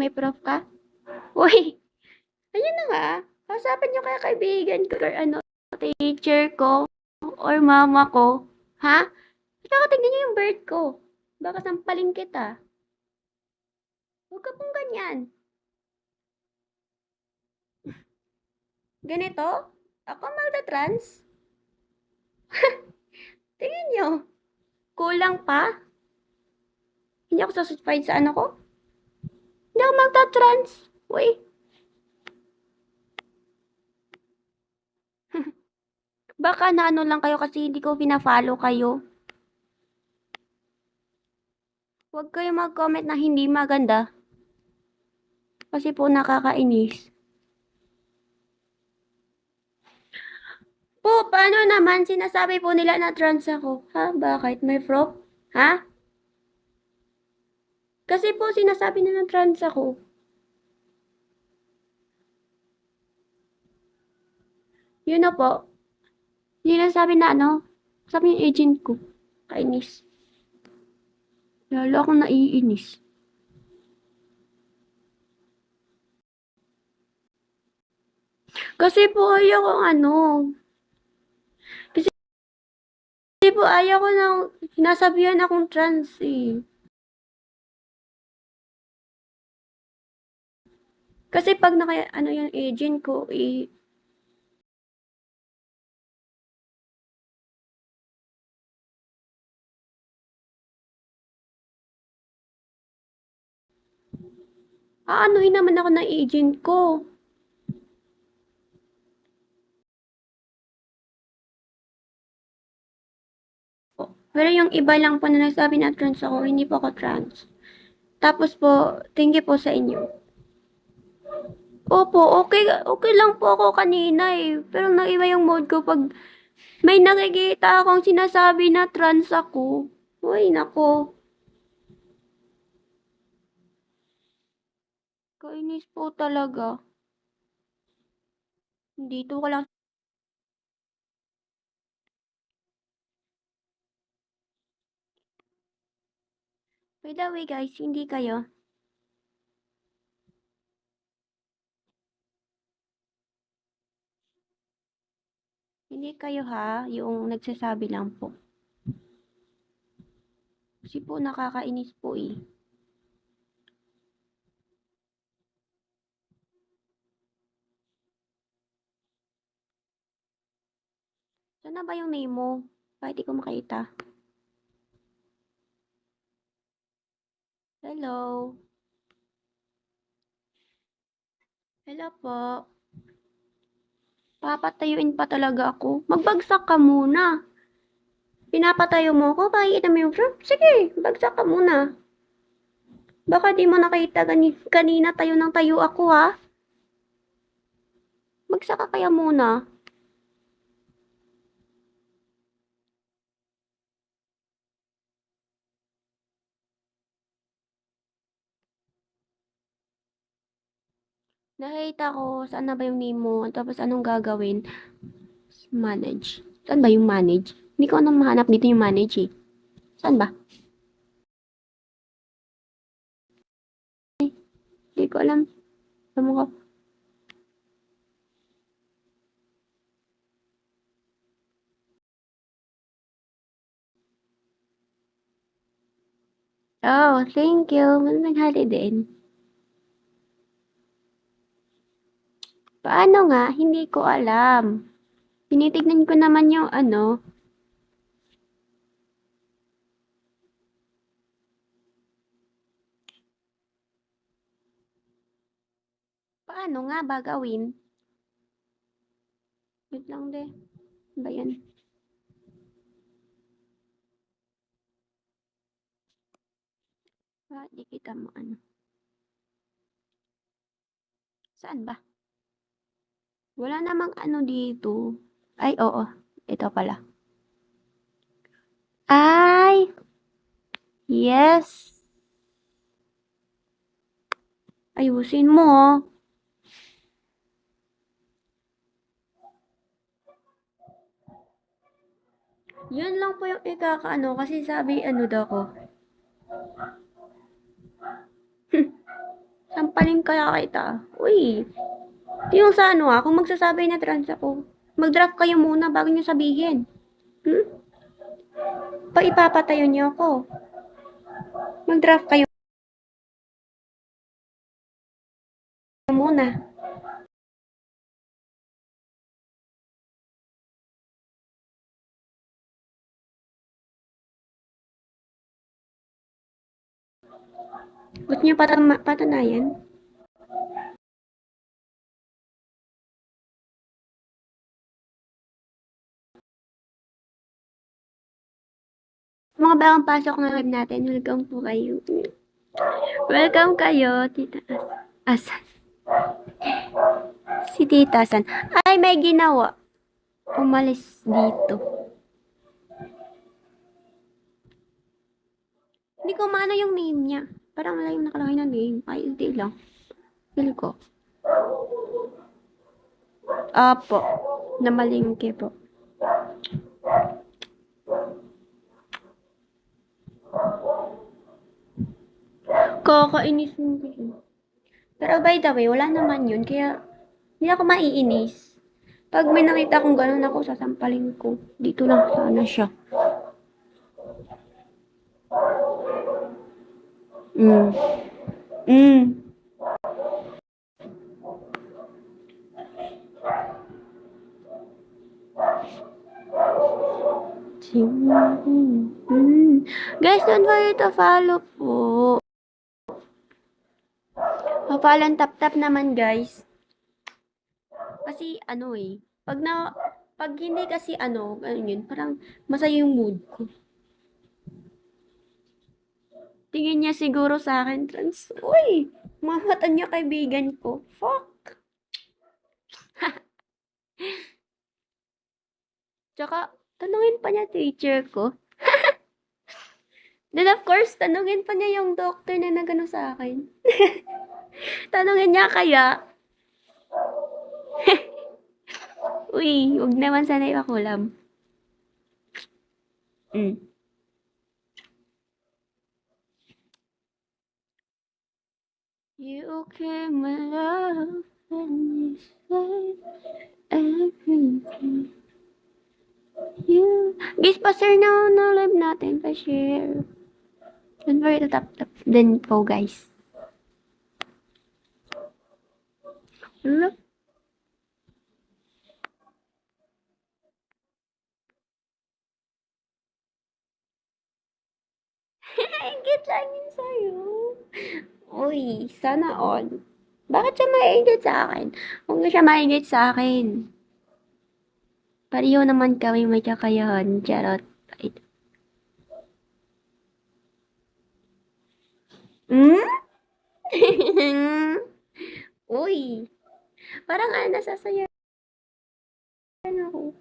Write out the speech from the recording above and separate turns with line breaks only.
May proof ka? Uy, ayun na nga. Kausapin niyo kaya kaibigan ko or ano, teacher ko or mama ko. Ha? Tsaka tignan niyo yung bird ko. Baka sampalin kita. Huwag ka pong ganyan. Ganito? Ako magta-trans? Tingin niyo. Kulang pa? Hindi ako satisfied sa ano ko? Hindi ako magta-trans. Uy. Baka na ano lang kayo kasi hindi ko pina-follow kayo. Huwag kayo mag-comment na hindi maganda. Kasi po nakakainis. Po, paano naman sinasabi po nila na trans ako? Ha? Bakit? May proof? Ha? Kasi po sinasabi nila na trans ako. Yun na po. Sinasabi na ano? Sabi yung agent ko. Kainis. Lalo akong naiinis. Kasi po ayaw kong ano. Kasi po ayaw ko nang sinasabihan akong trans eh. Kasi pag ano yung agent ko eh, aanuhin naman ako ng agent ko. Pero yung iba lang po na nagsabi na trans ako, hindi po ako trans. Tapos po, thank you po sa inyo. Opo, okay lang po ako kanina eh. Pero naiba yung mode ko pag may nakikita akong sinasabi na trans ako. Uy, nako. Kainis po talaga. Dito ko lang. By the way guys, hindi kayo. Hindi kayo ha, yung nagsasabi lang po. Kasi po nakakainis po eh. Saan na ba yung name mo? Bakit di ko makita? Hello? Hello po? Papatayuin pa talaga ako. Magbagsak ka muna. Pinapatayo mo ako, pakikita mo yung front. Sige, bagsak ka muna. Baka di mo nakita kanina tayo ng tayo ako ha. Bagsak ka kaya muna. Nakita ko, saan na ba yung name mo? Tapos anong gagawin? Manage. Saan ba yung manage? Hindi ko na mahanap dito yung manage eh. Saan ba? Hindi ko alam. Alam mo ko. Oh, thank you. Naghali din. Paano nga? Hindi ko alam. Tinitignan ko naman yung ano. Paano nga ba gawin? Wait lang de. Ano ba yan? Di kita mo ano. Saan ba? Wala namang ano dito. Ay, oo. Ito pala. Ay! Yes! Ayusin mo, oh. Yun lang po yung ikakaano kasi sabi ano daw ko. sasampalin kaya kita. Uy, ito yung sa ano kung magsasabi na trans ako, mag-draft kayo muna bago nyo sabihin. Pa ipapatayo niyo ako. Mag-draft kayo muna. Gusto niyo patunayan? Mga bagong pasok ng live natin, welcome po kayo. Welcome kayo, Tita Asan. Si Tita Asan. Ay, may ginawa. Umalis dito. Hindi ko maano yung name niya. Parang wala yung nakalagay na name. Ay, hindi lang. Feel ko. Apo. Namalingke po. Kakainis mo. Pero by the way, wala naman yun. Kaya, hindi ako maiinis. Pag may nakita kong ganun ako, sasampalin ko. Dito lang sana siya. Guys, don't forget to follow po. Pa-follow and tap-tap naman, guys. Kasi, ano pag hindi kasi yun, parang masaya yung mood ko. Tingin niya siguro sa akin, trans. Uy, mamatan niya kaibigan ko. Fuck. Tsaka, tanungin pa niya teacher ko. Then of course, tanungin pa niya yung doctor na nagano sa akin. Tanungin niya kaya. Uy, huwag naman sana ipakulam. You came my love and you said everything. You. Guys, pa-share na live natin. Pa-share. Don't worry to tap-tap din po, guys. Look. Ingit lang yun sa'yo. Uy, sana all. Bakit siya maingit sa akin? Huwag na siya maingit sa akin. Pareho naman kami may kakayahan. Charot. Uy. Parang nasasaya ako.